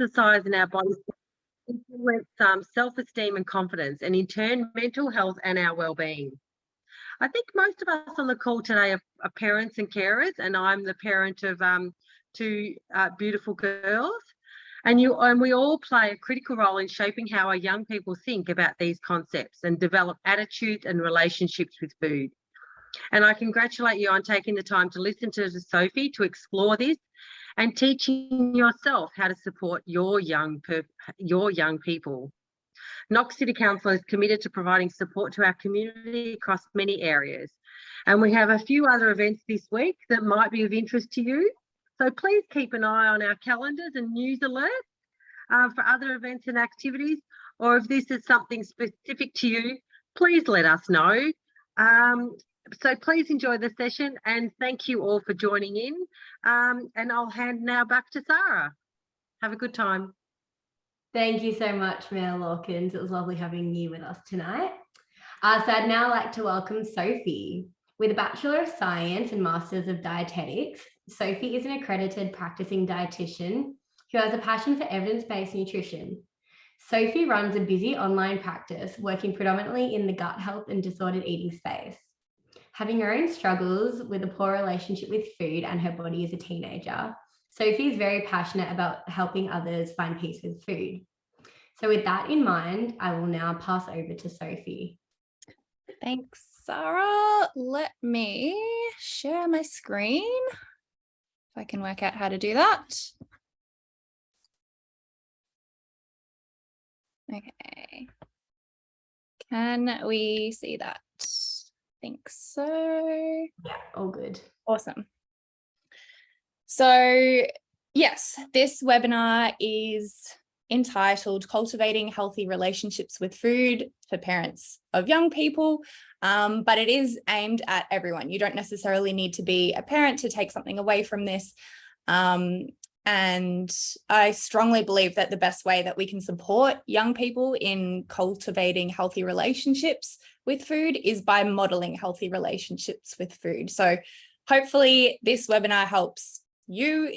exercise in our bodies influence self-esteem and confidence, and in turn, mental health and our well-being. I think most of us on the call today are parents and carers, and I'm the parent of two beautiful girls. And we all play a critical role in shaping how our young people think about these concepts and develop attitudes and relationships with food. And I congratulate you on taking the time to listen to Sophie to explore this and teaching yourself how to support your young people. Knox City Council is committed to providing support to our community across many areas. And we have a few other events this week that might be of interest to you. So please keep an eye on our calendars and news alerts for other events and activities, or if this is something specific to you, please let us know. So please enjoy the session, and thank you all for joining in. And I'll hand now back to Sarah. Have a good time. Thank you so much, Mel Lawkins. It was lovely having you with us tonight. So I'd now like to welcome Sophie. With a Bachelor of Science and Masters of Dietetics, Sophie is an accredited practicing dietitian who has a passion for evidence-based nutrition. Sophie runs a busy online practice working predominantly in the gut health and disordered eating space. Having her own struggles with a poor relationship with food and her body as a teenager, Sophie is very passionate about helping others find peace with food. So with that in mind, I will now pass over to Sophie. Thanks, Sarah. Let me share my screen if I can work out how to do that. Okay. Can we see that? I think so. Yeah, all good. Awesome. So yes, this webinar is entitled Cultivating Healthy Relationships with Food for Parents of Young People, but it is aimed at everyone. You don't necessarily need to be a parent to take something away from this. And I strongly believe that the best way that we can support young people in cultivating healthy relationships with food is by modeling healthy relationships with food. So hopefully this webinar helps you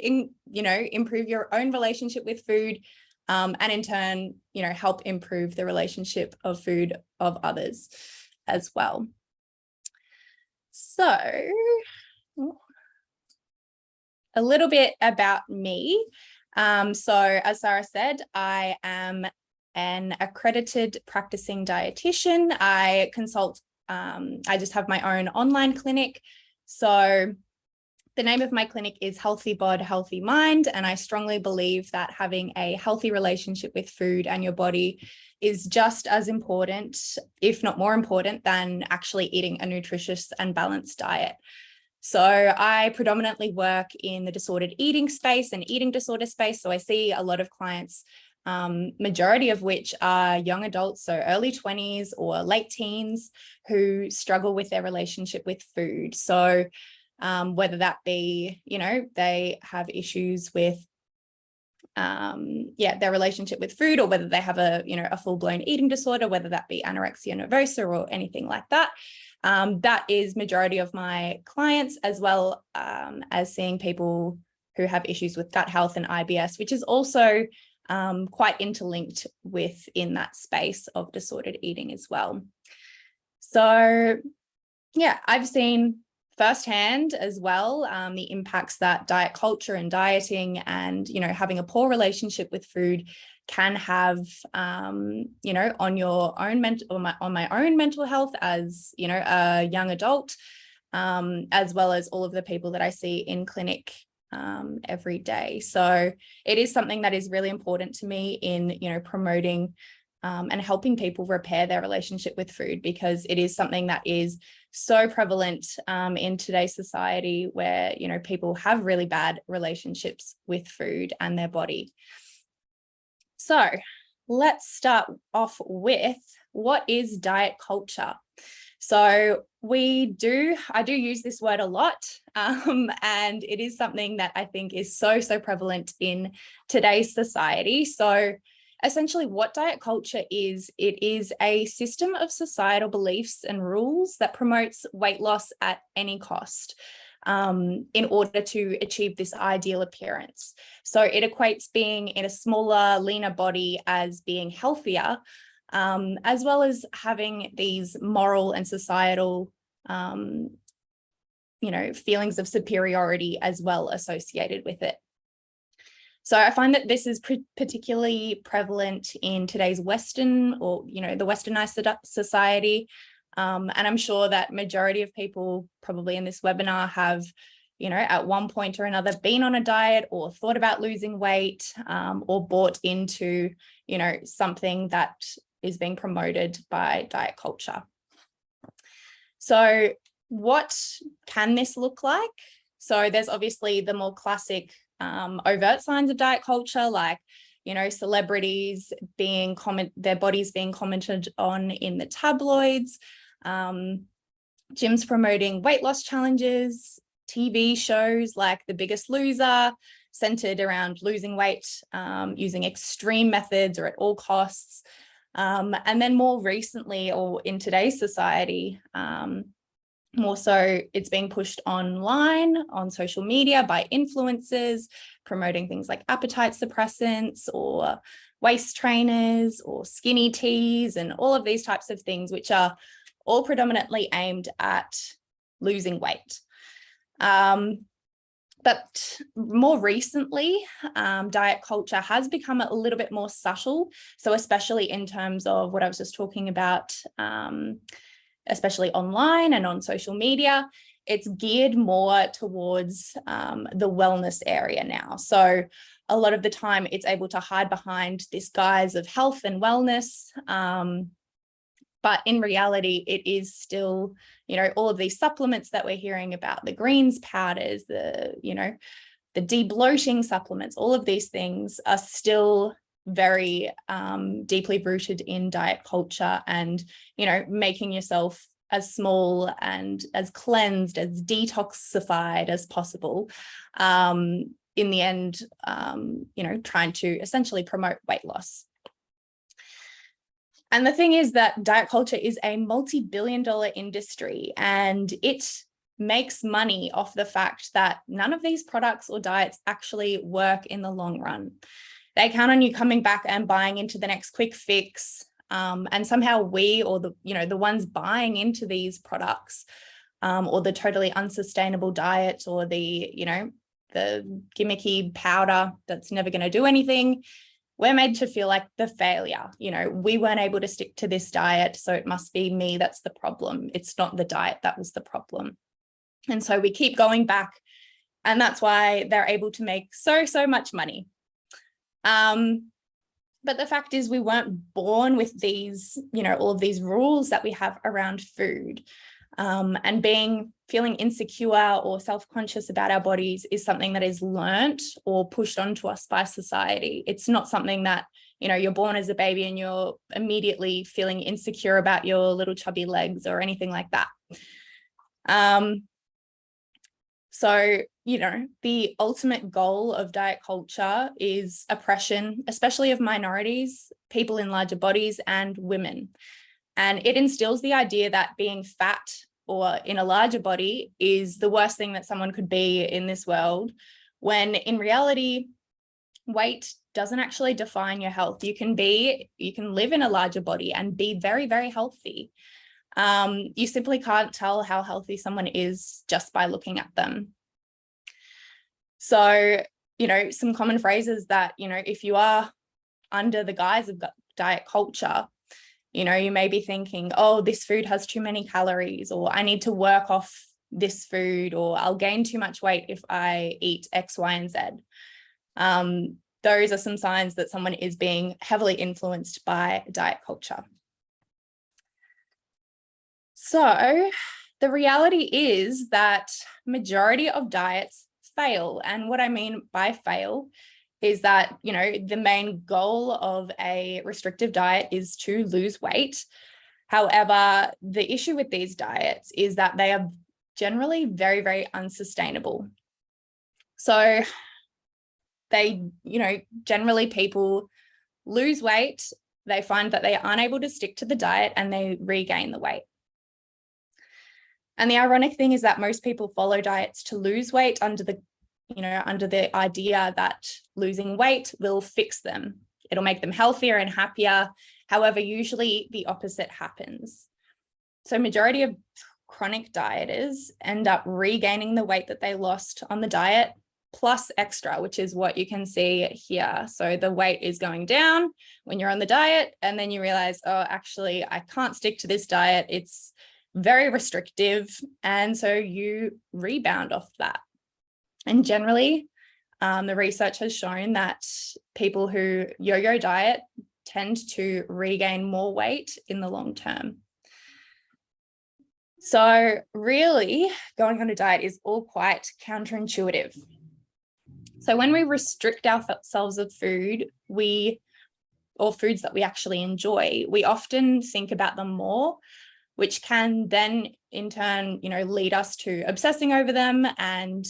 improve your own relationship with food, and in turn, help improve the relationship of food of others as well. So a little bit about me. So as Sarah said, I am an accredited practicing dietitian. I consult, I just have my own online clinic. So the name of my clinic is Healthy Bod, Healthy Mind, and I strongly believe that having a healthy relationship with food and your body is just as important, if not more important, than actually eating a nutritious and balanced diet. So I predominantly work in the disordered eating space and eating disorder space. So I see a lot of clients, majority of which are young adults, so early 20s or late teens, who struggle with their relationship with food. So whether that be, they have issues with their relationship with food, or whether they have a full-blown eating disorder, whether that be anorexia nervosa or anything like that. That is majority of my clients, as well as seeing people who have issues with gut health and IBS, which is also quite interlinked within that space of disordered eating as well. So yeah, I've seen firsthand as well the impacts that diet culture and dieting and having a poor relationship with food can have on your own on my own mental health as a young adult, as well as all of the people that I see in clinic every day. So it is something that is really important to me in promoting and helping people repair their relationship with food, because it is something that is so prevalent in today's society, where people have really bad relationships with food and their body. So let's start off with, what is diet culture? So I do use this word a lot, and it is something that I think is so prevalent in today's society. So essentially what diet culture is, it is a system of societal beliefs and rules that promotes weight loss at any cost. in order to achieve this ideal appearance. So it equates being in a smaller, leaner body as being healthier, as well as having these moral and societal feelings of superiority as well associated with it. So I find that this is particularly prevalent in today's Western, or, the Westernized society. And I'm sure that majority of people probably in this webinar have, at one point or another been on a diet or thought about losing weight, or bought into, something that is being promoted by diet culture. So what can this look like? So there's obviously the more classic overt signs of diet culture, like, celebrities their bodies being commented on in the tabloids, gyms promoting weight loss challenges, TV shows like The Biggest Loser, centered around losing weight, using extreme methods or at all costs. And then more recently, or in today's society, more so it's being pushed online on social media by influencers promoting things like appetite suppressants or waist trainers or skinny teas and all of these types of things, which are all predominantly aimed at losing weight. But more recently, diet culture has become a little bit more subtle. So especially in terms of what I was just talking about, especially online and on social media, it's geared more towards the wellness area now. So a lot of the time it's able to hide behind this guise of health and wellness. But in reality, it is still, all of these supplements that we're hearing about, the greens powders, the de-bloating supplements, all of these things are still very deeply rooted in diet culture and, making yourself as small and as cleansed, as detoxified as possible. In the end, trying to essentially promote weight loss. And the thing is that diet culture is a multi-billion-dollar industry, and it makes money off the fact that none of these products or diets actually work in the long run. They count on you coming back and buying into the next quick fix. And somehow we, or the ones buying into these products, or the totally unsustainable diet, or the gimmicky powder that's never going to do anything, we're made to feel like the failure. We weren't able to stick to this diet, so it must be me that's the problem. It's not the diet that was the problem. And so we keep going back, and that's why they're able to make so much money. But the fact is, we weren't born with these, all of these rules that we have around food. And feeling insecure or self-conscious about our bodies is something that is learnt or pushed onto us by society. It's not something that, you're born as a baby and you're immediately feeling insecure about your little chubby legs or anything like that. So, the ultimate goal of diet culture is oppression, especially of minorities, people in larger bodies, and women. And it instills the idea that being fat or in a larger body is the worst thing that someone could be in this world, when in reality, weight doesn't actually define your health. You can live in a larger body and be very, very healthy. You simply can't tell how healthy someone is just by looking at them. So, some common phrases that, if you are under the guise of diet culture, you may be thinking, oh, this food has too many calories, or I need to work off this food, or I'll gain too much weight if I eat X, Y, and Z. Those are some signs that someone is being heavily influenced by diet culture. So the reality is that majority of diets fail. And what I mean by fail is that, the main goal of a restrictive diet is to lose weight. However, the issue with these diets is that they are generally very, very unsustainable. So they, generally people lose weight, they find that they are unable to stick to the diet, and they regain the weight. And the ironic thing is that most people follow diets to lose weight under the idea that losing weight will fix them. It'll make them healthier and happier. However, usually the opposite happens. So majority of chronic dieters end up regaining the weight that they lost on the diet plus extra, which is what you can see here. So the weight is going down when you're on the diet, and then you realize, oh, actually, I can't stick to this diet. It's very restrictive. And so you rebound off that. And generally, the research has shown that people who yo-yo diet tend to regain more weight in the long term. So really, going on a diet is all quite counterintuitive. So when we restrict ourselves of food, or foods that we actually enjoy, we often think about them more, which can then in turn, lead us to obsessing over them and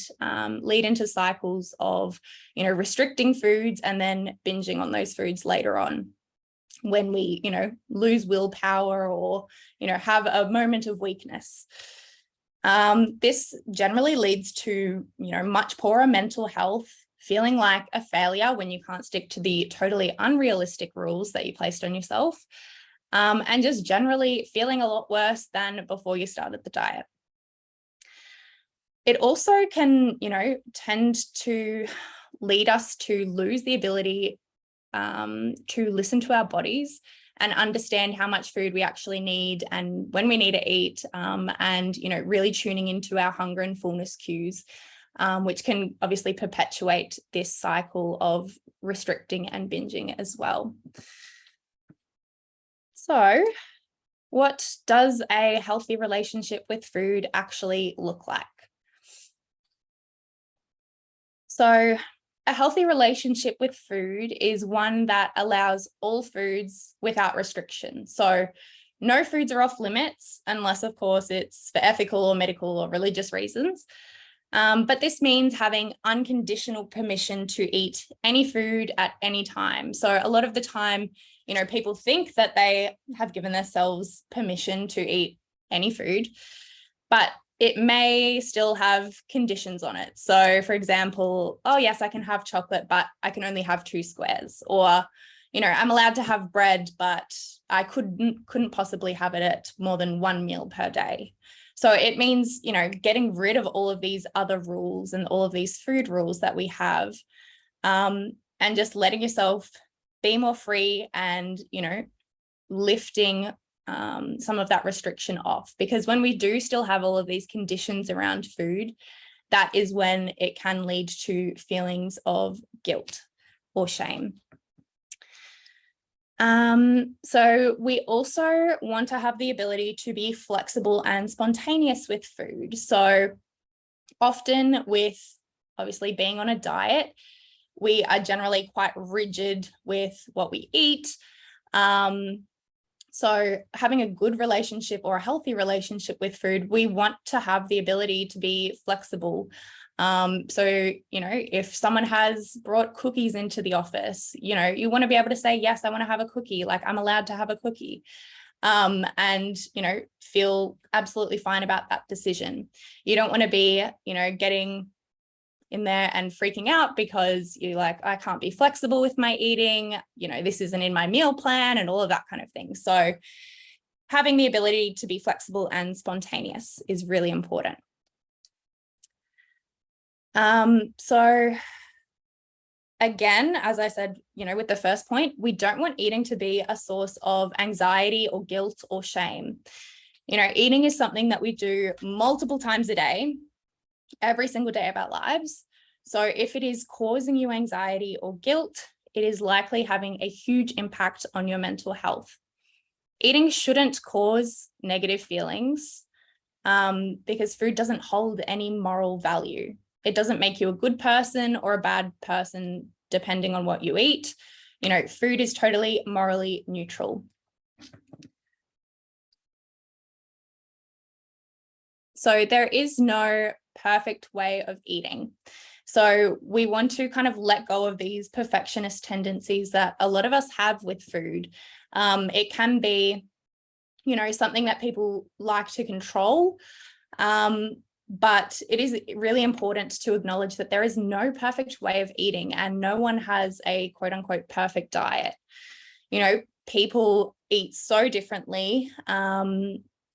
lead into cycles of, restricting foods and then binging on those foods later on when we, lose willpower or, have a moment of weakness. This generally leads to, much poorer mental health, feeling like a failure when you can't stick to the totally unrealistic rules that you placed on yourself, and just generally feeling a lot worse than before you started the diet. It also can, tend to lead us to lose the ability to listen to our bodies and understand how much food we actually need and when we need to eat, and, really tuning into our hunger and fullness cues, which can obviously perpetuate this cycle of restricting and binging as well. So what does a healthy relationship with food actually look like? So a healthy relationship with food is one that allows all foods without restriction. So no foods are off limits unless, of course, it's for ethical or medical or religious reasons. But this means having unconditional permission to eat any food at any time. So a lot of the time, people think that they have given themselves permission to eat any food, but it may still have conditions on it. So for example, oh yes, I can have chocolate, but I can only have 2 squares. Or, I'm allowed to have bread, but I couldn't possibly have it at more than 1 meal per day. So it means, getting rid of all of these other rules and all of these food rules that we have, and just letting yourself be more free and, lifting some of that restriction off. Because when we do still have all of these conditions around food, that is when it can lead to feelings of guilt or shame. So we also want to have the ability to be flexible and spontaneous with food. So often with obviously being on a diet, we are generally quite rigid with what we eat. So having a good relationship or a healthy relationship with food, we want to have the ability to be flexible. So, if someone has brought cookies into the office, you want to be able to say, yes, I want to have a cookie, like I'm allowed to have a cookie, and, feel absolutely fine about that decision. You don't want to be, getting in there and freaking out because you're like, I can't be flexible with my eating, this isn't in my meal plan and all of that kind of thing. So having the ability to be flexible and spontaneous is really important. So again, as I said, with the first point, we don't want eating to be a source of anxiety or guilt or shame. Eating is something that we do multiple times a day, every single day of our lives. So if it is causing you anxiety or guilt, it is likely having a huge impact on your mental health. Eating shouldn't cause negative feelings, because food doesn't hold any moral value. It doesn't make you a good person or a bad person, depending on what you eat. Food is totally morally neutral. So there is no perfect way of eating. So we want to kind of let go of these perfectionist tendencies that a lot of us have with food. It can be, something that people like to control. But it is really important to acknowledge that there is no perfect way of eating, and no one has a quote unquote perfect diet. You know, people eat so differently,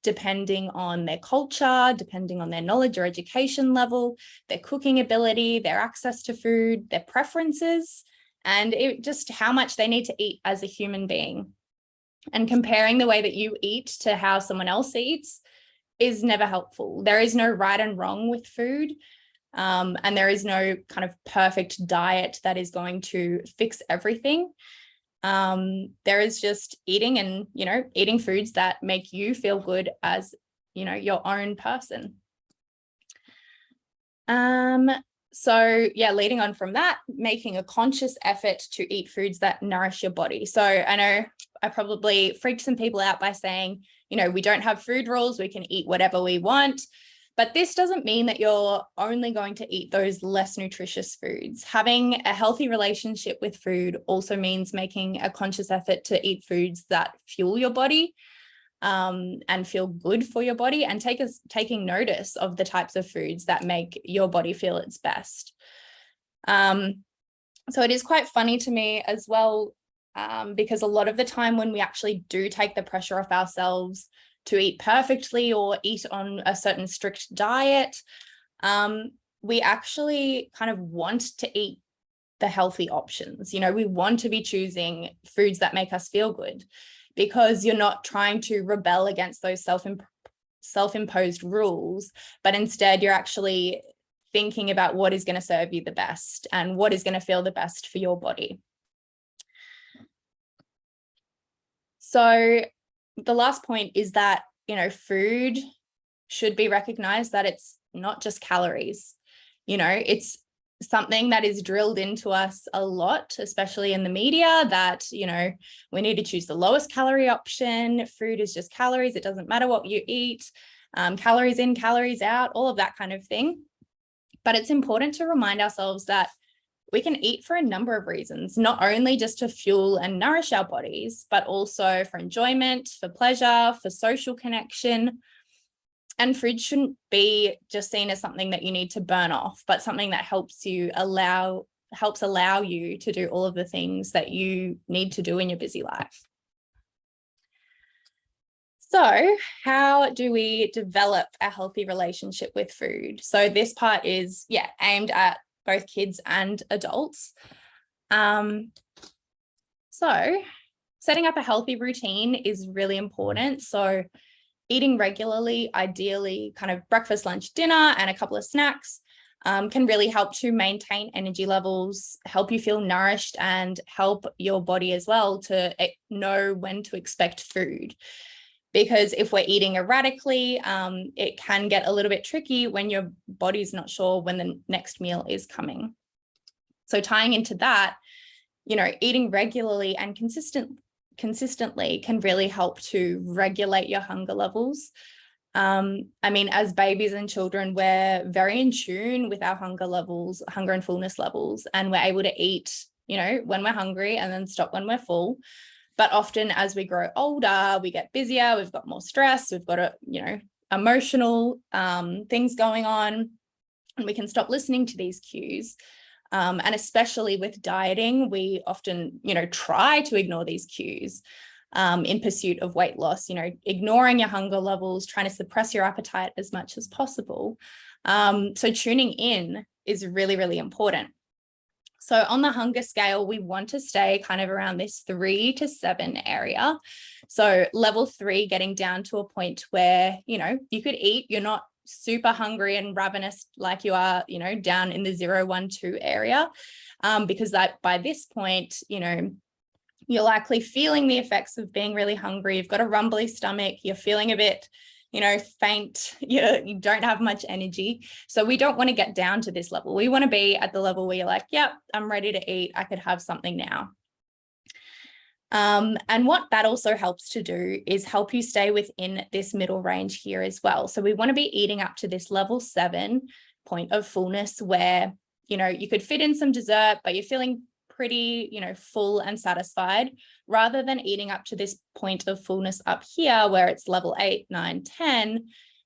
depending on their culture, depending on their knowledge or education level, their cooking ability, their access to food, their preferences, and just how much they need to eat as a human being. And comparing the way that you eat to how someone else eats is never helpful. There is no right and wrong with food. And there is no kind of perfect diet that is going to fix everything. There is just eating and, eating foods that make you feel good as, your own person. So yeah, leading on from that, making a conscious effort to eat foods that nourish your body. So I know I probably freaked some people out by saying, we don't have food rules, we can eat whatever we want. But this doesn't mean that you're only going to eat those less nutritious foods. Having a healthy relationship with food also means making a conscious effort to eat foods that fuel your body, and feel good for your body, and taking notice of the types of foods that make your body feel its best. So it is quite funny to me as well, because a lot of the time when we actually do take the pressure off ourselves to eat perfectly or eat on a certain strict diet, we actually kind of want to eat the healthy options. We want to be choosing foods that make us feel good, because you're not trying to rebel against those self-imposed rules, but instead you're actually thinking about what is going to serve you the best and what is going to feel the best for your body. So the last point is that, food should be recognized that it's not just calories. It's something that is drilled into us a lot, especially in the media, that, we need to choose the lowest calorie option. Food is just calories. It doesn't matter what you eat, calories in, calories out, all of that kind of thing. But it's important to remind ourselves that we can eat for a number of reasons, not only just to fuel and nourish our bodies, but also for enjoyment, for pleasure, for social connection. And food shouldn't be just seen as something that you need to burn off, but something that helps allow you to do all of the things that you need to do in your busy life. So how do we develop a healthy relationship with food? So this part is, aimed at both kids and adults. So setting up a healthy routine is really important. So eating regularly, ideally kind of breakfast, lunch, dinner, and a couple of snacks, can really help to maintain energy levels, help you feel nourished, and help your body as well to know when to expect food. Because if we're eating erratically, it can get a little bit tricky when your body's not sure when the next meal is coming. So tying into that, eating regularly and consistently can really help to regulate your hunger levels. As babies and children, we're very in tune with our hunger levels, hunger and fullness levels, and we're able to eat, when we're hungry and then stop when we're full. But often as we grow older, we get busier, we've got more stress, we've got emotional things going on, and we can stop listening to these cues. And especially with dieting, we often, try to ignore these cues in pursuit of weight loss, ignoring your hunger levels, trying to suppress your appetite as much as possible. So tuning in is really, really important. So on the hunger scale, we want to stay kind of around this 3 to 7 area. So level 3, getting down to a point where, you could eat, you're not super hungry and ravenous like you are, down in the 0, 1, 2 area, because that by this point, you're likely feeling the effects of being really hungry. You've got a rumbly stomach, you're feeling a bit, faint, you don't have much energy. So we don't want to get down to this level. We want to be at the level where you're like, yep, I'm ready to eat. I could have something now. And what that also helps to do is help you stay within this middle range here as well. So we want to be eating up to this level 7 point of fullness where, you could fit in some dessert, but you're feeling pretty, full and satisfied, rather than eating up to this point of fullness up here where it's level 8, 9, 10,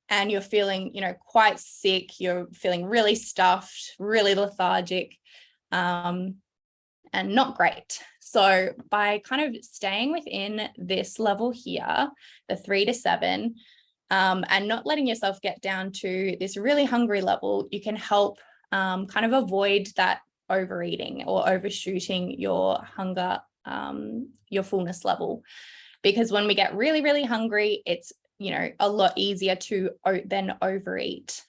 and you're feeling, quite sick, you're feeling really stuffed, really lethargic, and not great. So by kind of staying within this level here, the 3 to 7, and not letting yourself get down to this really hungry level, you can help kind of avoid that overeating or overshooting your hunger, your fullness level. Because when we get really, really hungry, it's, a lot easier to then overeat,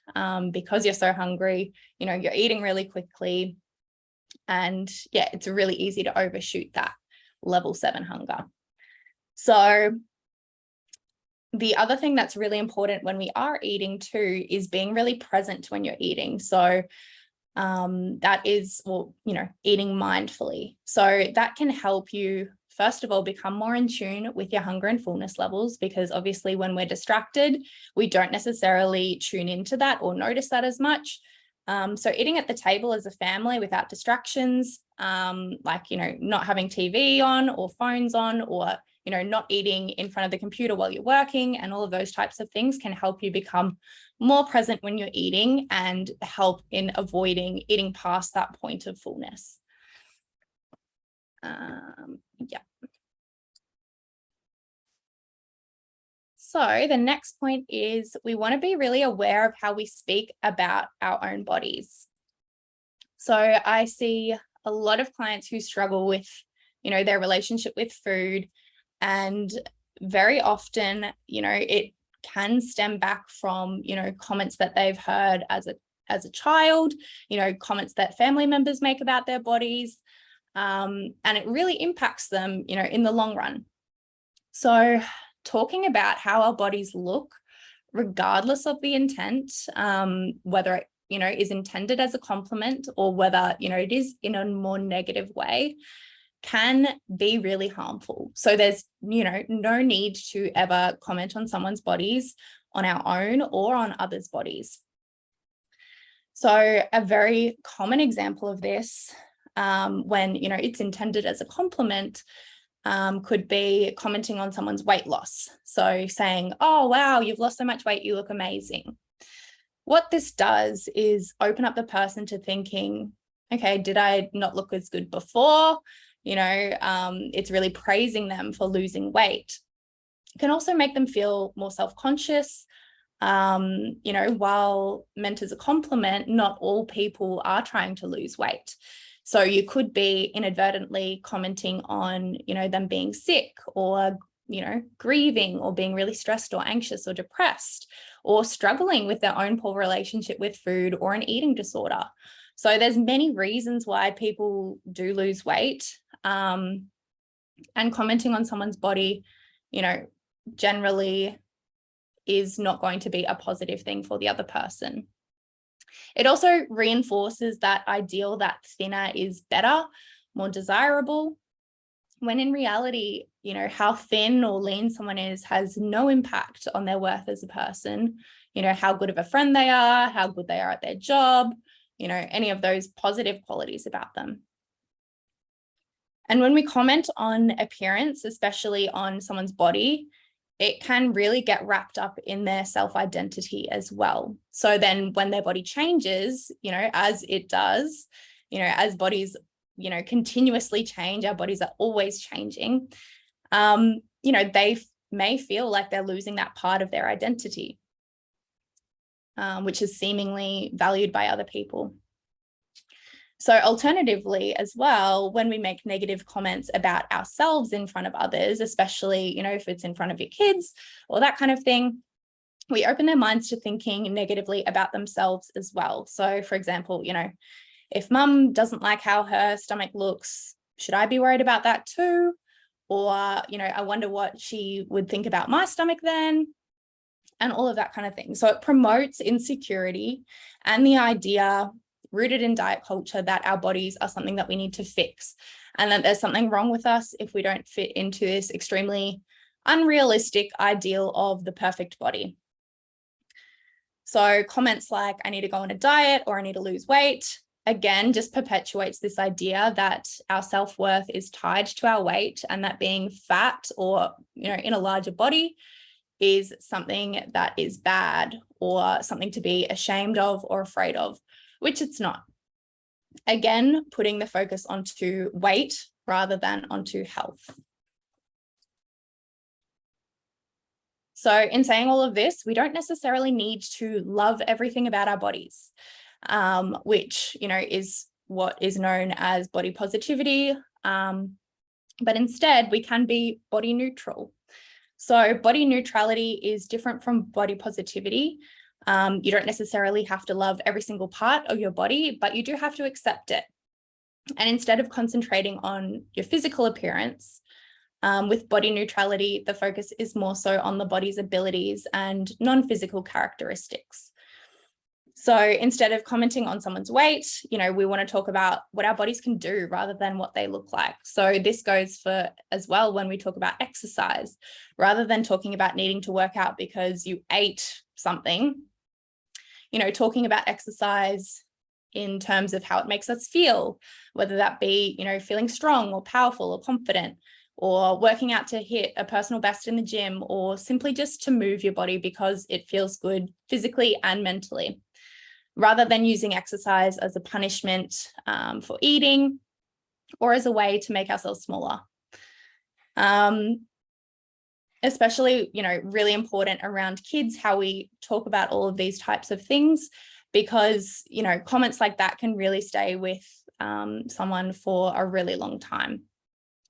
because you're so hungry, you're eating really quickly. And yeah, it's really easy to overshoot that level 7 hunger. So the other thing that's really important when we are eating too is being really present when you're eating. So that is, eating mindfully. So that can help you, first of all, become more in tune with your hunger and fullness levels, because obviously when we're distracted, we don't necessarily tune into that or notice that as much. So eating at the table as a family without distractions, like, not having TV on or phones on, or, not eating in front of the computer while you're working, and all of those types of things can help you become more present when you're eating and help in avoiding eating past that point of fullness. Yeah. So the next point is we want to be really aware of how we speak about our own bodies. So I see a lot of clients who struggle with, their relationship with food, and very often, it can stem back from, comments that they've heard as a child, comments that family members make about their bodies, and it really impacts them, in the long run. So talking about how our bodies look, regardless of the intent, whether it, is intended as a compliment or whether, it is in a more negative way, can be really harmful. So there's, no need to ever comment on someone's bodies on our own or on others' bodies. So a very common example of this, when, it's intended as a compliment, could be commenting on someone's weight loss. So saying, oh, wow, you've lost so much weight, you look amazing. What this does is open up the person to thinking, okay, did I not look as good before? It's really praising them for losing weight. It can also make them feel more self-conscious. While meant as a compliment, not all people are trying to lose weight. So you could be inadvertently commenting on, them being sick or, grieving or being really stressed or anxious or depressed or struggling with their own poor relationship with food or an eating disorder. So there's many reasons why people do lose weight, and commenting on someone's body, generally is not going to be a positive thing for the other person. It also reinforces that ideal that thinner is better, more desirable, when in reality, how thin or lean someone is has no impact on their worth as a person, how good of a friend they are, how good they are at their job, any of those positive qualities about them. And when we comment on appearance, especially on someone's body, it can really get wrapped up in their self-identity as well. So then when their body changes, as it does, as bodies, continuously change, our bodies are always changing, they may feel like they're losing that part of their identity, which is seemingly valued by other people. So alternatively as well, when we make negative comments about ourselves in front of others, especially, if it's in front of your kids or that kind of thing, we open their minds to thinking negatively about themselves as well. So for example, if mum doesn't like how her stomach looks, should I be worried about that too? Or, I wonder what she would think about my stomach then, and all of that kind of thing. So it promotes insecurity and the idea rooted in diet culture that our bodies are something that we need to fix, and that there's something wrong with us if we don't fit into this extremely unrealistic ideal of the perfect body. So comments like, I need to go on a diet or I need to lose weight, again, just perpetuates this idea that our self-worth is tied to our weight, and that being fat or, in a larger body is something that is bad or something to be ashamed of or afraid of, which it's not. Again, putting the focus onto weight rather than onto health. So in saying all of this, we don't necessarily need to love everything about our bodies, which, is what is known as body positivity. But instead, we can be body neutral. So body neutrality is different from body positivity. You don't necessarily have to love every single part of your body, but you do have to accept it. And instead of concentrating on your physical appearance, with body neutrality, the focus is more so on the body's abilities and non-physical characteristics. So instead of commenting on someone's weight, we want to talk about what our bodies can do rather than what they look like. So this goes for as well when we talk about exercise, rather than talking about needing to work out because you ate something, talking about exercise in terms of how it makes us feel, whether that be, feeling strong or powerful or confident, or working out to hit a personal best in the gym, or simply just to move your body because it feels good physically and mentally, rather than using exercise as a punishment for eating or as a way to make ourselves smaller. Especially, really important around kids, how we talk about all of these types of things, because, comments like that can really stay with someone for a really long time.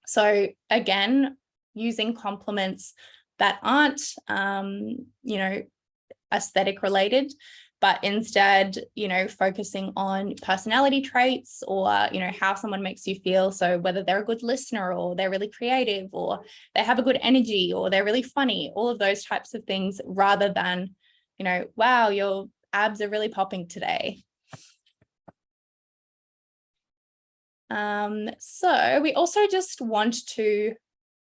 So again, using compliments that aren't, aesthetic related, but instead, focusing on personality traits or, how someone makes you feel. So whether they're a good listener or they're really creative or they have a good energy or they're really funny, all of those types of things, rather than, wow, your abs are really popping today. So we also just want to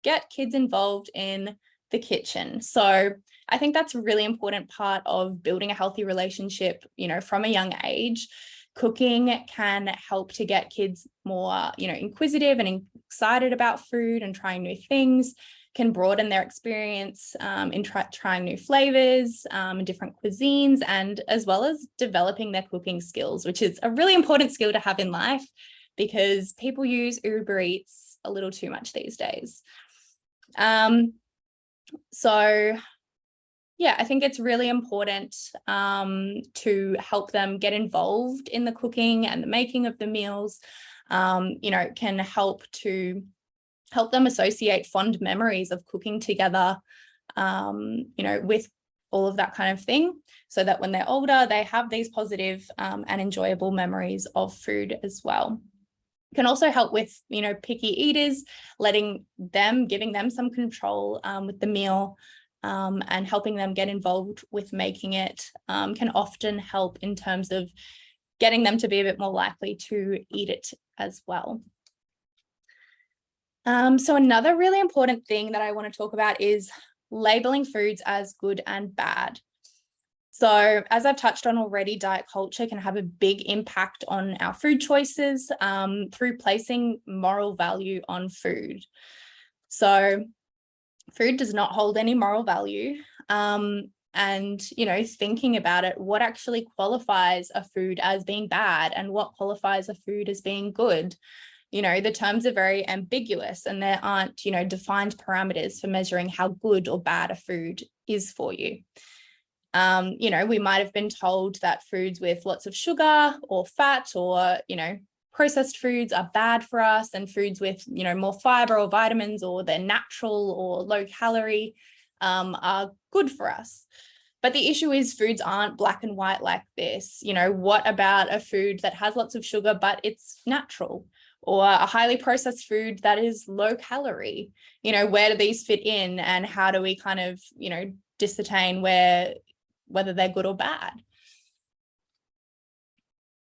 get kids involved in the kitchen. So I think that's a really important part of building a healthy relationship, from a young age. Cooking can help to get kids more, inquisitive and excited about food and trying new things, can broaden their experience in trying new flavors and different cuisines, and as well as developing their cooking skills, which is a really important skill to have in life, because people use Uber Eats a little too much these days. So yeah, I think it's really important to help them get involved in the cooking and the making of the meals. Can help them associate fond memories of cooking together, with all of that kind of thing, so that when they're older, they have these positive and enjoyable memories of food as well. Can also help with, picky eaters, giving them some control with the meal, and helping them get involved with making it, can often help in terms of getting them to be a bit more likely to eat it as well. So another really important thing that I want to talk about is labeling foods as good and bad. So as I've touched on already, diet culture can have a big impact on our food choices through placing moral value on food. So food does not hold any moral value. And, thinking about it, what actually qualifies a food as being bad and what qualifies a food as being good? The terms are very ambiguous, and there aren't, defined parameters for measuring how good or bad a food is for you. We might have been told that foods with lots of sugar or fat or, processed foods are bad for us, and foods with, more fiber or vitamins, or they're natural or low calorie, are good for us. But the issue is foods aren't black and white like this. What about a food that has lots of sugar, but it's natural? Or a highly processed food that is low calorie? Where do these fit in, and how do we kind of, discern whether they're good or bad?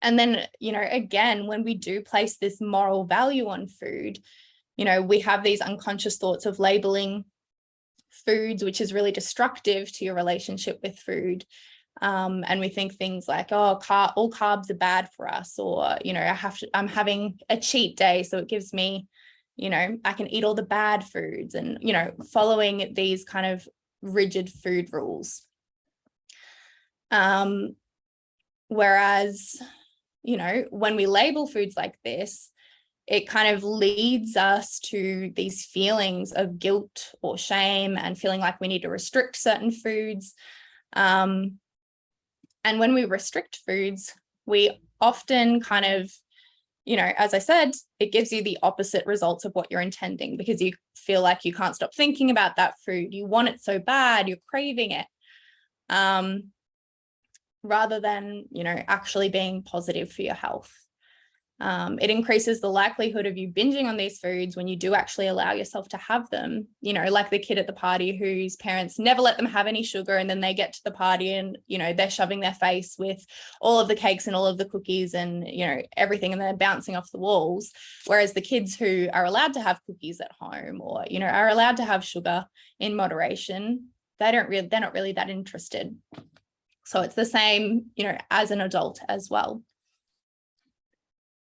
And then, again, when we do place this moral value on food, we have these unconscious thoughts of labeling foods, which is really destructive to your relationship with food. And we think things like, oh, all carbs are bad for us, or, I'm having a cheat day, so it gives me, I can eat all the bad foods, and, following these kind of rigid food rules. Whereas, when we label foods like this, it kind of leads us to these feelings of guilt or shame and feeling like we need to restrict certain foods. And when we restrict foods, we often kind of, as I said, it gives you the opposite results of what you're intending, because you feel like you can't stop thinking about that food. You want it so bad, you're craving it. Rather than, actually being positive for your health. It increases the likelihood of you binging on these foods when you do actually allow yourself to have them, like the kid at the party whose parents never let them have any sugar, and then they get to the party and, they're shoving their face with all of the cakes and all of the cookies and, everything, and they're bouncing off the walls. Whereas the kids who are allowed to have cookies at home or, are allowed to have sugar in moderation, they're not really that interested. So it's the same, as an adult as well.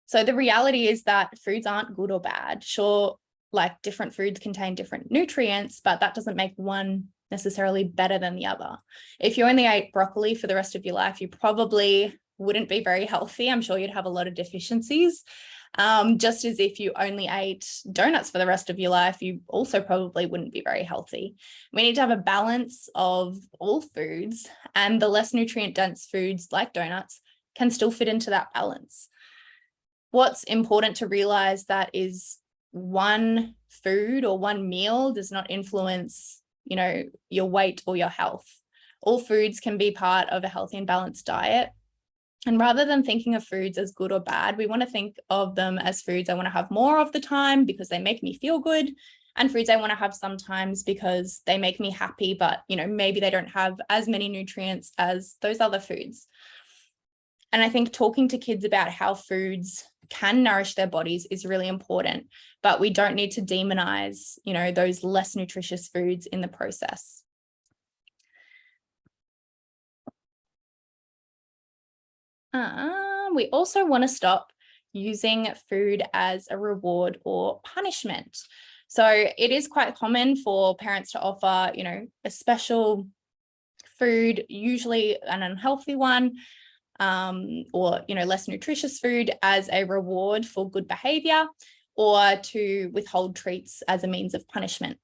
So the reality is that foods aren't good or bad. Sure, like different foods contain different nutrients, but that doesn't make one necessarily better than the other. If you only ate broccoli for the rest of your life, you probably wouldn't be very healthy. I'm sure you'd have a lot of deficiencies. Just as if you only ate donuts for the rest of your life, you also probably wouldn't be very healthy. We need to have a balance of all foods, and the less nutrient dense foods like donuts can still fit into that balance. What's important to realize that is one food or one meal does not influence, your weight or your health. All foods can be part of a healthy and balanced diet. And rather than thinking of foods as good or bad, we want to think of them as foods I want to have more of the time because they make me feel good, and foods I want to have sometimes because they make me happy, but, maybe they don't have as many nutrients as those other foods. And I think talking to kids about how foods can nourish their bodies is really important, but we don't need to demonize, those less nutritious foods in the process. We also want to stop using food as a reward or punishment. So it is quite common for parents to offer, a special food, usually an unhealthy one, or, less nutritious food as a reward for good behavior, or to withhold treats as a means of punishment.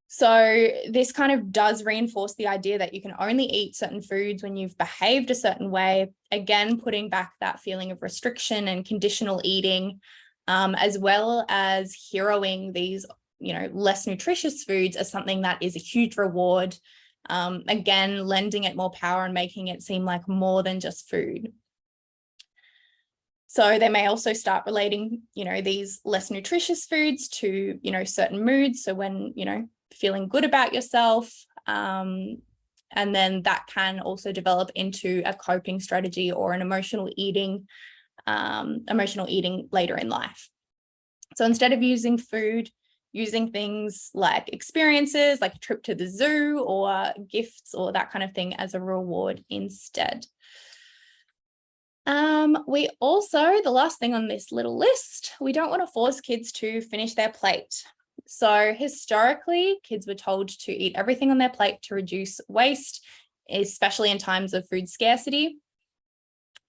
So this kind of does reinforce the idea that you can only eat certain foods when you've behaved a certain way, again, putting back that feeling of restriction and conditional eating, as well as heroing these, less nutritious foods as something that is a huge reward, again, lending it more power and making it seem like more than just food. So they may also start relating, these less nutritious foods to, certain moods. So when, feeling good about yourself, and then that can also develop into a coping strategy or an emotional eating later in life. So instead of using food, using things like experiences, like a trip to the zoo or gifts or that kind of thing as a reward instead. We also, the last thing on this little list, we don't want to force kids to finish their plate. So historically, kids were told to eat everything on their plate to reduce waste, especially in times of food scarcity.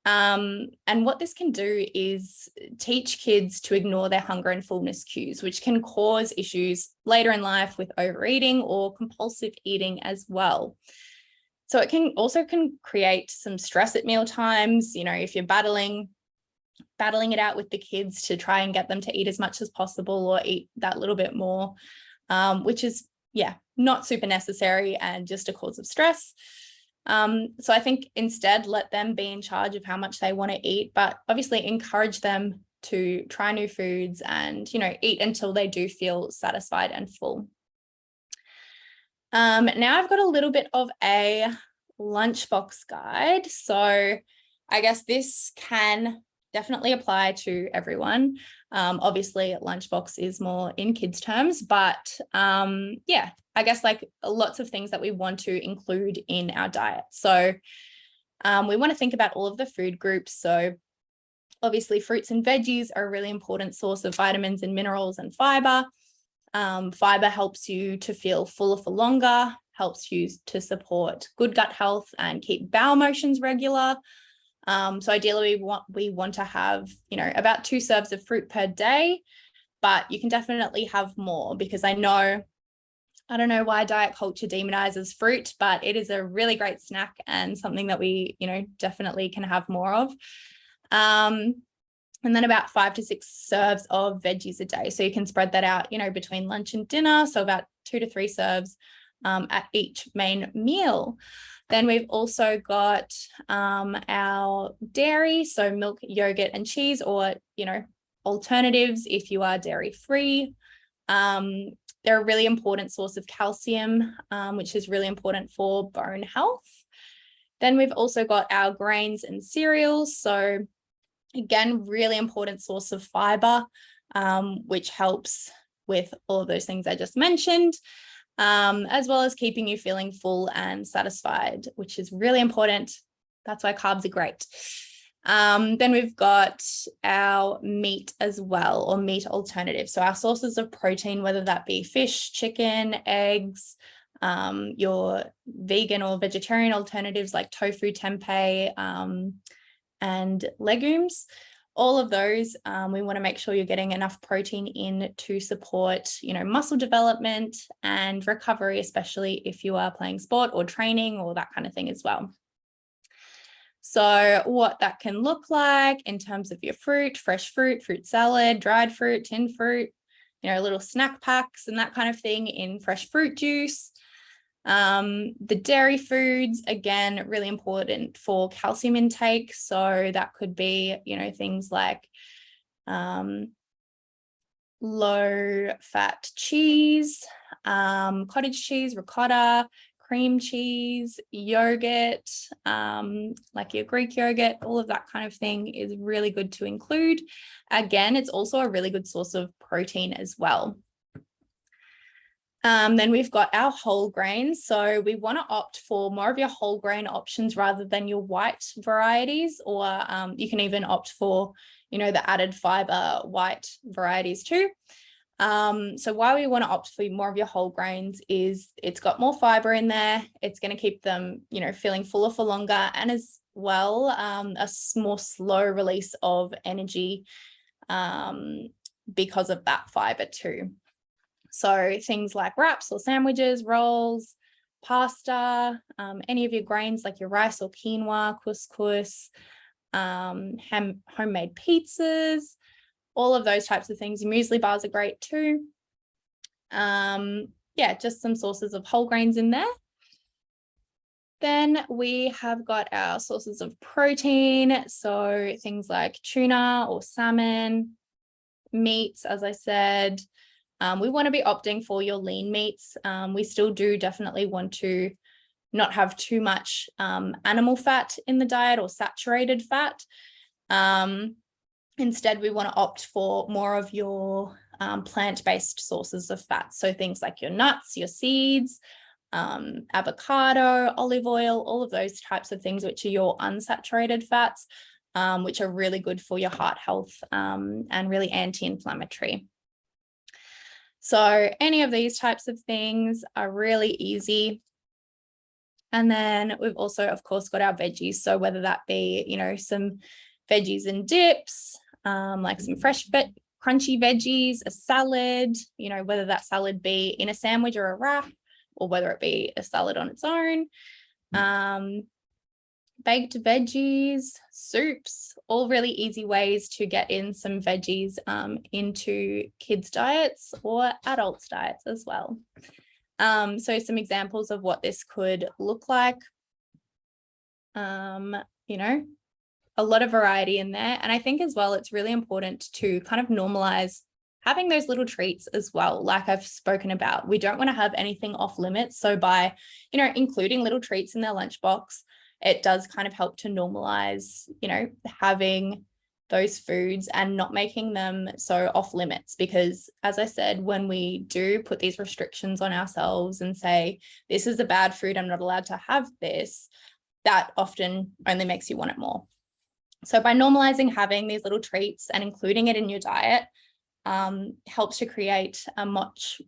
And what this can do is teach kids to ignore their hunger and fullness cues, which can cause issues later in life with overeating or compulsive eating as well. So it can create some stress at meal times, if you're battling it out with the kids to try and get them to eat as much as possible or eat that little bit more, which is, not super necessary and just a cause of stress. So I think instead let them be in charge of how much they want to eat, but obviously encourage them to try new foods and, eat until they do feel satisfied and full. Now I've got a little bit of a lunchbox guide. So I guess this can definitely apply to everyone. Obviously lunchbox is more in kids terms, but I guess like lots of things that we want to include in our diet. So we want to think about all of the food groups. So obviously fruits and veggies are a really important source of vitamins and minerals and fiber. Fiber helps you to feel fuller for longer, helps you to support good gut health and keep bowel motions regular. So ideally we want to have, about 2 serves of fruit per day, but you can definitely have more, because I don't know why diet culture demonizes fruit, but it is a really great snack and something that we, definitely can have more of. And then about 5 to 6 serves of veggies a day. So you can spread that out, between lunch and dinner. So about 2 to 3 serves at each main meal. Then we've also got our dairy, so milk, yogurt, and cheese, or, alternatives if you are dairy free. They're a really important source of calcium, which is really important for bone health. Then we've also got our grains and cereals. So again, really important source of fiber, which helps with all of those things I just mentioned, as well as keeping you feeling full and satisfied, which is really important. That's why carbs are great. Then we've got our meat as well, or meat alternatives. So our sources of protein, whether that be fish, chicken, eggs, your vegan or vegetarian alternatives like tofu, tempeh, and legumes, all of those, we want to make sure you're getting enough protein in to support, muscle development and recovery, especially if you are playing sport or training or that kind of thing as well. So what that can look like in terms of your fruit, fresh fruit, fruit salad, dried fruit, tinned fruit, little snack packs and that kind of thing in fresh fruit juice. The dairy foods, again, really important for calcium intake. So that could be, things like low fat cheese, cottage cheese, ricotta, cream cheese, yogurt, like your Greek yogurt, all of that kind of thing is really good to include. Again, it's also a really good source of protein as well. Then we've got our whole grains. So we want to opt for more of your whole grain options rather than your white varieties, or you can even opt for, the added fiber white varieties too. So why we want to opt for more of your whole grains is it's got more fiber in there. It's going to keep them, feeling fuller for longer, and as well, a more slow release of energy because of that fiber too. So things like wraps or sandwiches, rolls, pasta, any of your grains like your rice or quinoa, couscous, homemade pizzas, all of those types of things. Muesli bars are great too. Just some sources of whole grains in there. Then we have got our sources of protein. So things like tuna or salmon, meats, as I said. We want to be opting for your lean meats. We still do definitely want to not have too much animal fat in the diet or saturated fat. Instead, we want to opt for more of your plant-based sources of fat. So things like your nuts, your seeds, avocado, olive oil, all of those types of things, which are your unsaturated fats, which are really good for your heart health and really anti-inflammatory. So any of these types of things are really easy. And then we've also, of course, got our veggies. So whether that be, some veggies and dips, like some fresh crunchy veggies, a salad, whether that salad be in a sandwich or a wrap, or whether it be a salad on its own. Baked veggies, soups, all really easy ways to get in some veggies into kids' diets or adults' diets as well. So some examples of what this could look like, a lot of variety in there. And I think as well, it's really important to kind of normalize having those little treats as well, like I've spoken about. We don't want to have anything off limits. So by, including little treats in their lunchbox, it does kind of help to normalize, having those foods and not making them so off limits. Because as I said, when we do put these restrictions on ourselves and say, this is a bad food, I'm not allowed to have this, that often only makes you want it more. So by normalizing having these little treats and including it in your diet, helps to create a much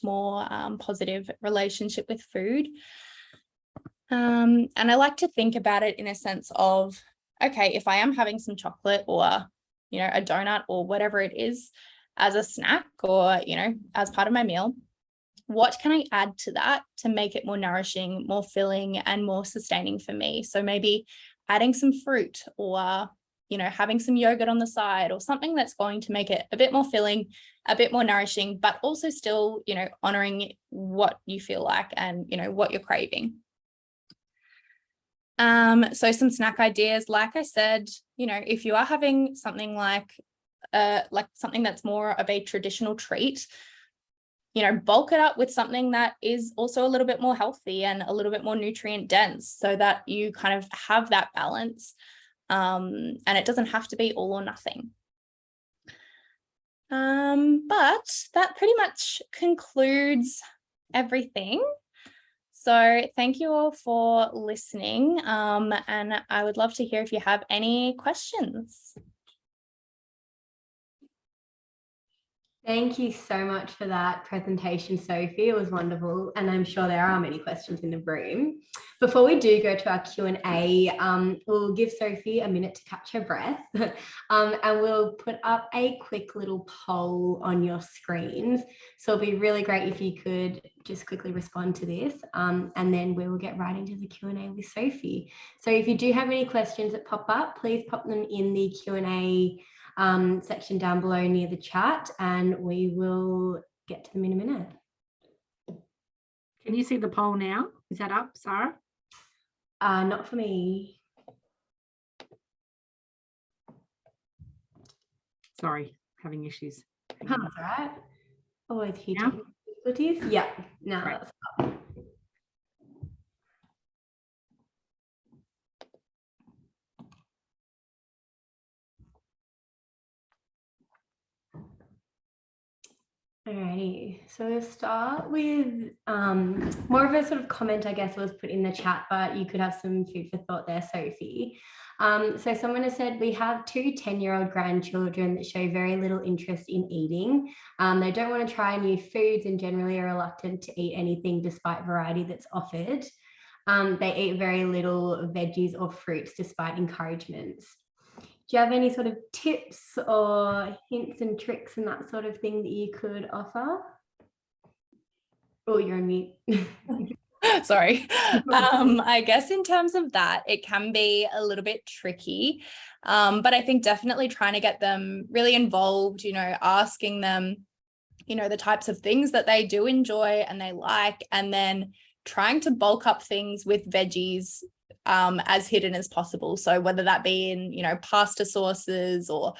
more positive relationship with food. And I like to think about it in a sense of, okay, if I am having some chocolate or, a donut or whatever it is as a snack or, as part of my meal, what can I add to that to make it more nourishing, more filling, and more sustaining for me? So maybe adding some fruit or, having some yogurt on the side or something that's going to make it a bit more filling, a bit more nourishing, but also still, honoring what you feel like and, what you're craving. So some snack ideas, like I said, if you are having something like something that's more of a traditional treat, bulk it up with something that is also a little bit more healthy and a little bit more nutrient dense so that you kind of have that balance. And it doesn't have to be all or nothing. But that pretty much concludes everything. So thank you all for listening. And I would love to hear if you have any questions. Thank you so much for that presentation, Sophie. It was wonderful, and I'm sure there are many questions in the room. Before we do go to our Q&A, we'll give Sophie a minute to catch her breath, and we'll put up a quick little poll on your screens. So it'll be really great if you could just quickly respond to this, and then we will get right into the Q&A with Sophie. So if you do have any questions that pop up, please pop them in the Q&A section down below near the chat, and we will get to them in a minute. Can you see the poll now? Is that up, Sarah? Not for me. Sorry, having issues. That's all right. Always huge difficulties. Yeah, now Right. that's up. Alrighty, so we'll start with more of a sort of comment, I guess, was put in the chat, but you could have some food for thought there, Sophie. So someone has said, we have 2 10-year-old grandchildren that show very little interest in eating. They don't want to try new foods and generally are reluctant to eat anything despite variety that's offered. They eat very little veggies or fruits despite encouragements. Do you have any sort of tips or hints and tricks and that sort of thing that you could offer? Oh, you're on mute. Sorry. I guess in terms of that, it can be a little bit tricky. But I think definitely trying to get them really involved, asking them, the types of things that they do enjoy and they like, and then trying to bulk up things with veggies as hidden as possible. So whether that be in, pasta sauces or,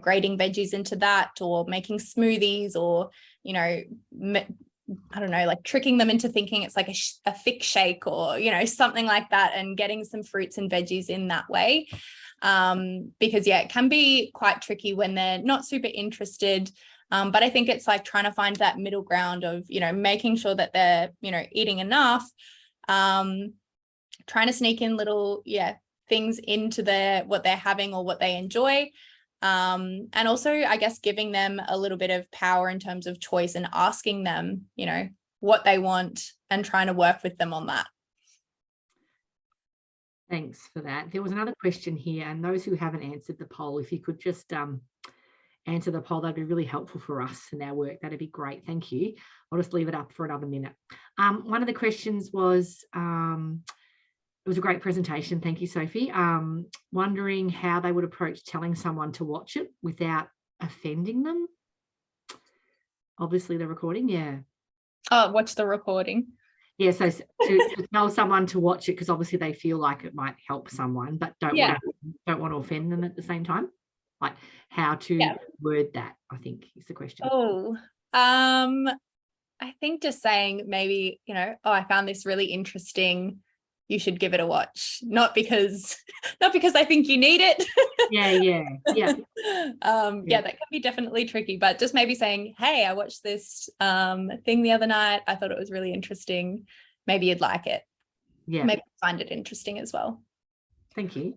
grating veggies into that, or making smoothies, or, I don't know, like tricking them into thinking it's like a thick shake or, something like that, and getting some fruits and veggies in that way. Because it can be quite tricky when they're not super interested. But I think it's like trying to find that middle ground of, making sure that they're, eating enough, trying to sneak in little, things into what they're having or what they enjoy. And also, I guess, giving them a little bit of power in terms of choice and asking them, what they want and trying to work with them on that. Thanks for that. There was another question here, and those who haven't answered the poll, if you could just answer the poll, that'd be really helpful for us in our work. That'd be great. Thank you. I'll just leave it up for another minute. One of the questions was, it was a great presentation. Thank you, Sophie. Wondering how they would approach telling someone to watch it without offending them. Obviously the recording, yeah. Oh, watch the recording. Yeah, so to tell someone to watch it, because obviously they feel like it might help someone, but don't want to offend them at the same time. Like how to word that, I think is the question. Oh, I think just saying maybe, I found this really interesting. You should give it a watch. Not because I think you need it. Yeah. That can be definitely tricky, but just maybe saying, hey, I watched this thing the other night. I thought it was really interesting. Maybe you'd like it. Yeah. Maybe find it interesting as well. Thank you.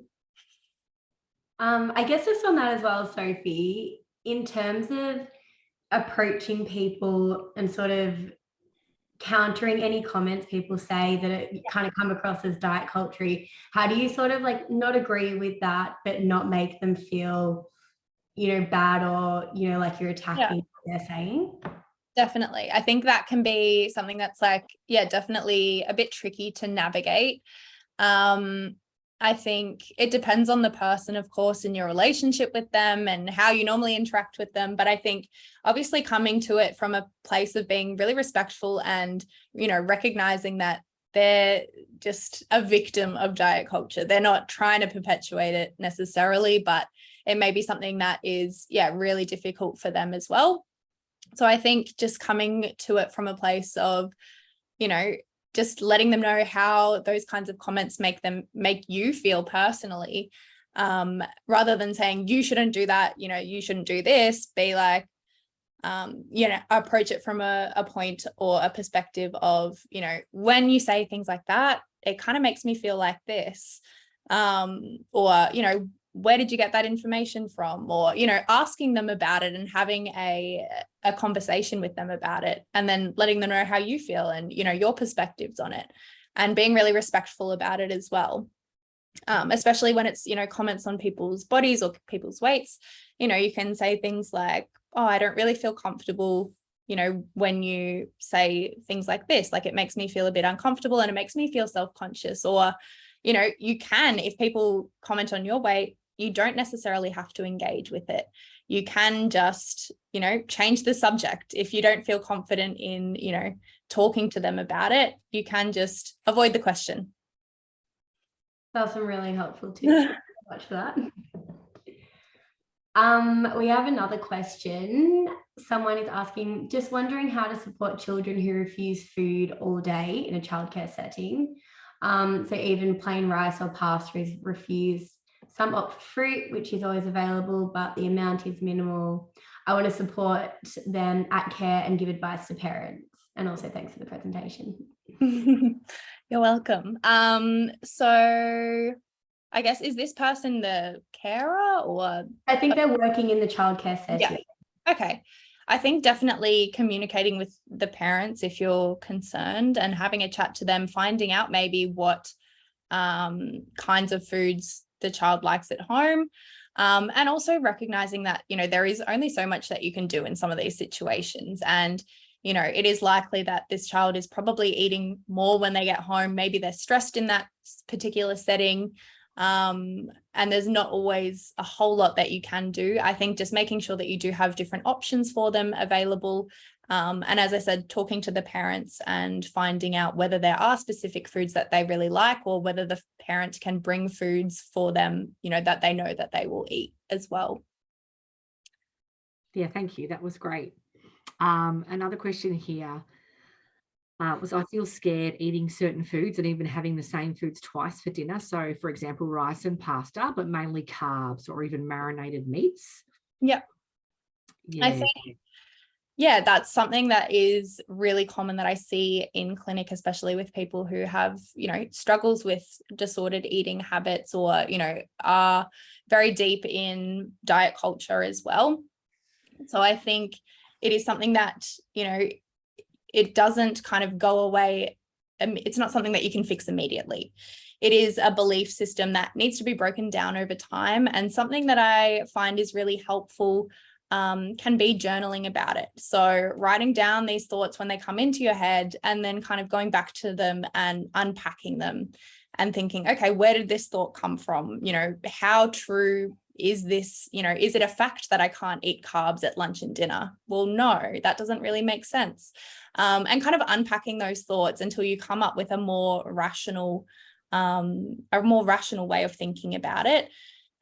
I guess just on that as well, Sophie, in terms of approaching people and sort of countering any comments people say that it kind of come across as diet culture? How do you sort of like not agree with that, but not make them feel, bad or, like you're attacking what they're saying? Definitely. I think that can be something that's like, definitely a bit tricky to navigate. I think it depends on the person, of course, and your relationship with them and how you normally interact with them. But I think obviously coming to it from a place of being really respectful and, recognizing that they're just a victim of diet culture. They're not trying to perpetuate it necessarily, but it may be something that is, really difficult for them as well. So I think just coming to it from a place of, just letting them know how those kinds of comments make you feel personally, rather than saying you shouldn't do that, you shouldn't do this, be like, approach it from a point or a perspective of, when you say things like that, it kind of makes me feel like this, or, where did you get that information from? Or, asking them about it and having a conversation with them about it, and then letting them know how you feel and, your perspectives on it, and being really respectful about it as well. Especially when it's, comments on people's bodies or people's weights, you can say things like, oh, I don't really feel comfortable, when you say things like this, like it makes me feel a bit uncomfortable and it makes me feel self-conscious. Or, you can, if people comment on your weight, you don't necessarily have to engage with it. You can just, change the subject. If you don't feel confident in, talking to them about it, you can just avoid the question. That's some really helpful tips. Thank you so much for that. We have another question. Someone is asking, just wondering how to support children who refuse food all day in a childcare setting. So even plain rice or pasta is refused. Some opt for fruit, which is always available, but the amount is minimal. I want to support them at care and give advice to parents. And also thanks for the presentation. You're welcome. So I guess, is this person the carer or? I think they're working in the childcare setting. Yeah. Okay. I think definitely communicating with the parents if you're concerned and having a chat to them, finding out maybe what kinds of foods the child likes at home, and also recognizing that, there is only so much that you can do in some of these situations. And, it is likely that this child is probably eating more when they get home. Maybe they're stressed in that particular setting. And there's not always a whole lot that you can do. I think just making sure that you do have different options for them available. And as I said, talking to the parents and finding out whether there are specific foods that they really like, or whether the parent can bring foods for them, that they know that they will eat as well. Yeah, thank you. That was great. Another question here was, I feel scared eating certain foods and even having the same foods twice for dinner. So, for example, rice and pasta, but mainly carbs or even marinated meats. Yeah. I think, that's something that is really common that I see in clinic, especially with people who have, struggles with disordered eating habits or, are very deep in diet culture as well. So I think it is something that, it doesn't kind of go away. It's not something that you can fix immediately. It is a belief system that needs to be broken down over time. And something that I find is really helpful can be journaling about it. So writing down these thoughts when they come into your head, and then kind of going back to them and unpacking them and thinking, okay, where did this thought come from? How true is this? Is it a fact that I can't eat carbs at lunch and dinner? Well, no, that doesn't really make sense. And kind of unpacking those thoughts until you come up with a more rational way of thinking about it.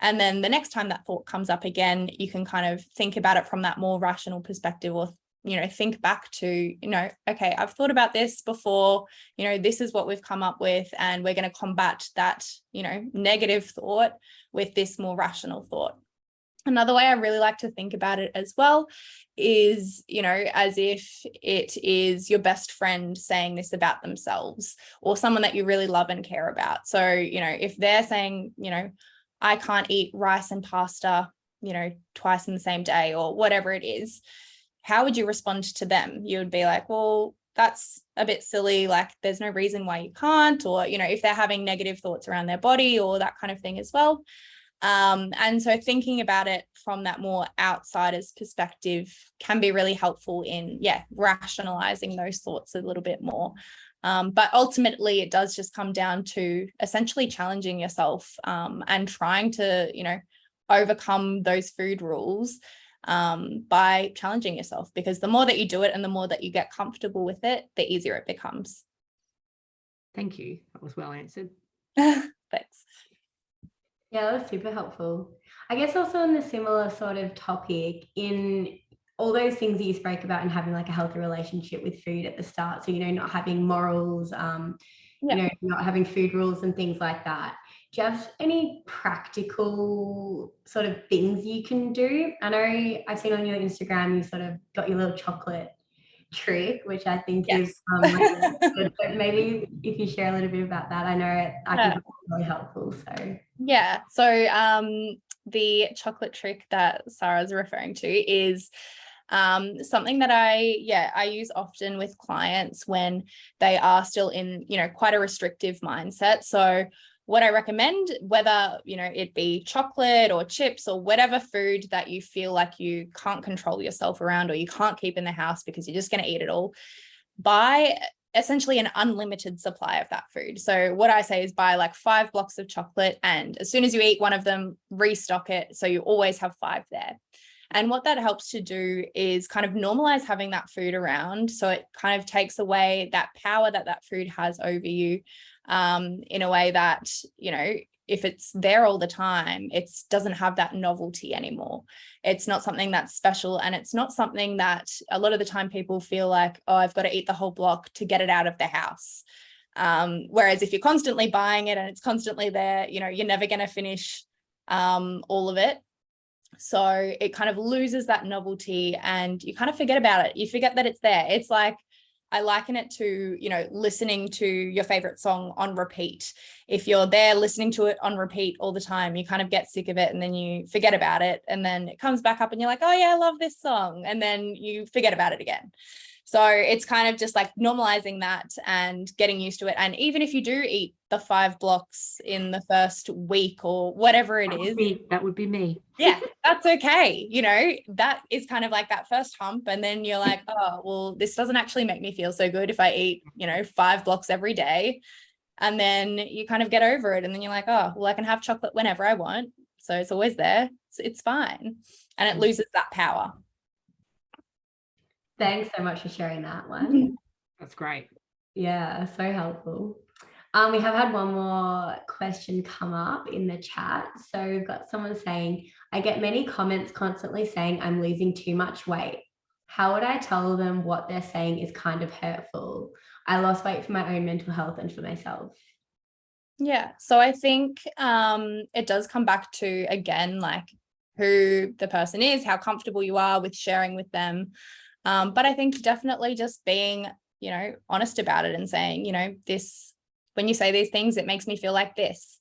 And then the next time that thought comes up again, you can kind of think about it from that more rational perspective, or, think back to, okay, I've thought about this before, this is what we've come up with, and we're going to combat that, negative thought with this more rational thought. Another way I really like to think about it as well is, as if it is your best friend saying this about themselves, or someone that you really love and care about. So, if they're saying, I can't eat rice and pasta, twice in the same day, or whatever it is, how would you respond to them? You would be like, well, that's a bit silly. Like, there's no reason why you can't, or, you know, if they're having negative thoughts around their body or that kind of thing as well. And so thinking about it from that more outsider's perspective can be really helpful in, rationalizing those thoughts a little bit more. But ultimately, it does just come down to essentially challenging yourself and trying to, you know, overcome those food rules by challenging yourself, because the more that you do it and the more that you get comfortable with it, the easier it becomes. Thank you. That was well answered. Thanks. Yeah, that was super helpful. I guess also on the similar sort of topic, in all those things that you spoke about and having like a healthy relationship with food at the start. So, you know, not having morals, you know, not having food rules and things like that. Do you have any practical sort of things you can do? I know I've seen on your Instagram, you sort of got your little chocolate trick, which I think is really good. But maybe if you share a little bit about that, I know I think it's really helpful. So the chocolate trick that Sarah's referring to is something that I use often with clients when they are still in, you know, quite a restrictive mindset. So what I recommend, whether, you know, it be chocolate or chips or whatever food that you feel like you can't control yourself around, or you can't keep in the house because you're just going to eat it all, buy essentially an unlimited supply of that food. So what I say is buy like 5 blocks of chocolate, and as soon as you eat one of them, restock it. So you always have 5 there. And what that helps to do is kind of normalize having that food around. So it kind of takes away that power that that food has over you, in a way that, you know, if it's there all the time, it doesn't have that novelty anymore. It's not something that's special, and it's not something that a lot of the time people feel like, oh, I've got to eat the whole block to get it out of the house. Whereas if you're constantly buying it and it's constantly there, you know, you're never going to finish all of it. So it kind of loses that novelty and you kind of forget about it. You forget that it's there. It's like, I liken it to, you know, listening to your favorite song on repeat. If you're there listening to it on repeat all the time, you kind of get sick of it and then you forget about it. And then it comes back up and you're like, oh yeah, I love this song. And then you forget about it again. So it's kind of just like normalizing that and getting used to it. And even if you do eat the 5 blocks in the first week or whatever it is, that would be me. Yeah, that's okay. You know, that is kind of like that first hump. And then you're like, oh, well, this doesn't actually make me feel so good if I eat, you know, 5 blocks every day. And then you kind of get over it. And then you're like, oh, well, I can have chocolate whenever I want. So it's always there. It's fine. And it loses that power. Thanks so much for sharing that one. That's great. Yeah, so helpful. We have had one more question come up in the chat. So we've got someone saying, I get many comments constantly saying I'm losing too much weight. How would I tell them what they're saying is kind of hurtful? I lost weight for my own mental health and for myself. Yeah, so I think it does come back to, again, like who the person is, how comfortable you are with sharing with them. But I think definitely just being, you know, honest about it and saying, you know, this, when you say these things, it makes me feel like this.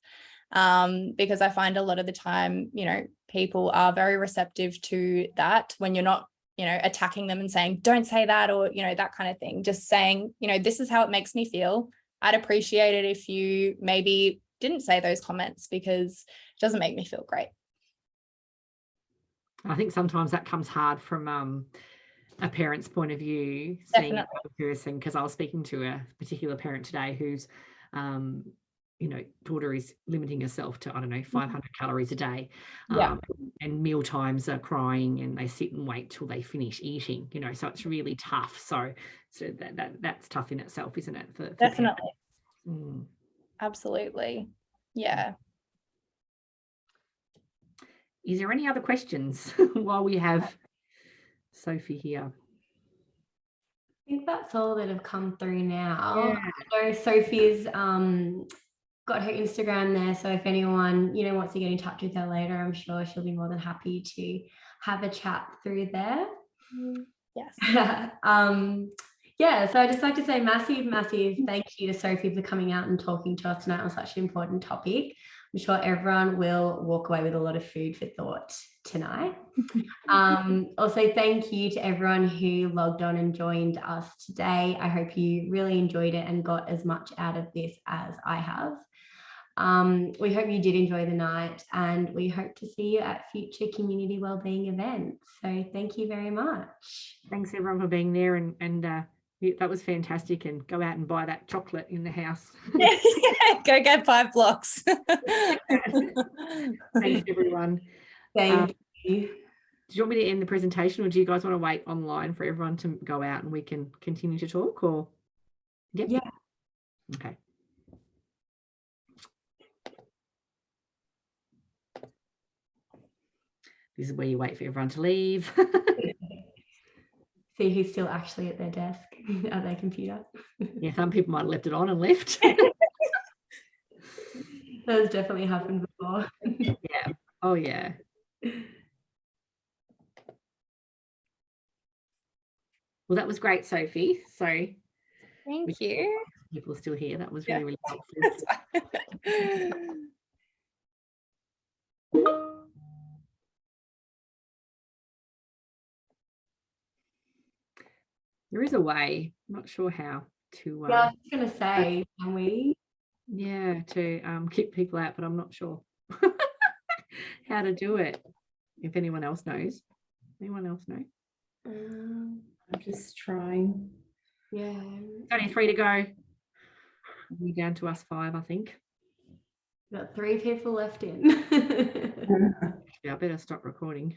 Because I find a lot of the time, you know, people are very receptive to that when you're not, you know, attacking them and saying, don't say that, or, you know, that kind of thing. Just saying, you know, this is how it makes me feel. I'd appreciate it if you maybe didn't say those comments because it doesn't make me feel great. I think sometimes that comes hard from a parent's point of view, seeing a person, because I was speaking to a particular parent today whose you know, daughter is limiting herself to, I don't know, 500 calories a day. And meal times are crying and they sit and wait till they finish eating, you know, so it's really tough. So that's tough in itself, isn't it? For Definitely. Absolutely. Yeah. Is there any other questions while we have Sophie here? I think that's all that have come through now. I know Sophie's got her Instagram there, so if anyone, you know, wants to get in touch with her later, I'm sure she'll be more than happy to have a chat through there. Yes. Yeah, so I'd just like to say massive thank you to Sophie for coming out and talking to us tonight on such an important topic. I'm sure everyone will walk away with a lot of food for thought tonight. Also, thank you to everyone who logged on and joined us today. I hope you really enjoyed it and got as much out of this as I have. We hope you did enjoy the night, and we hope to see you at future community wellbeing events. So thank you very much. Thanks everyone for being there, and that was fantastic. And go out and buy that chocolate in the house. Yeah, go get 5 blocks. Thanks everyone. Thank you. Do you want me to end the presentation, or do you guys want to wait online for everyone to go out and we can continue to talk? Or yep. Yeah. Okay. This is where you wait for everyone to leave. See who's still actually at their desk, at their computer. Yeah, some people might have left it on and left. That has definitely happened before. Yeah. Oh, yeah. Well, that was great, Sophie. So Thank you. People are still here. That was Yeah. really helpful. There is a way, I'm not sure how to Yeah, I was going to say, can we? Yeah, to kick people out, but I'm not sure how to do it. If anyone else knows. Anyone else know? I'm just trying. Yeah. Only 3 to go. We're down to us 5, I think. Got 3 people left in. Yeah, I better stop recording.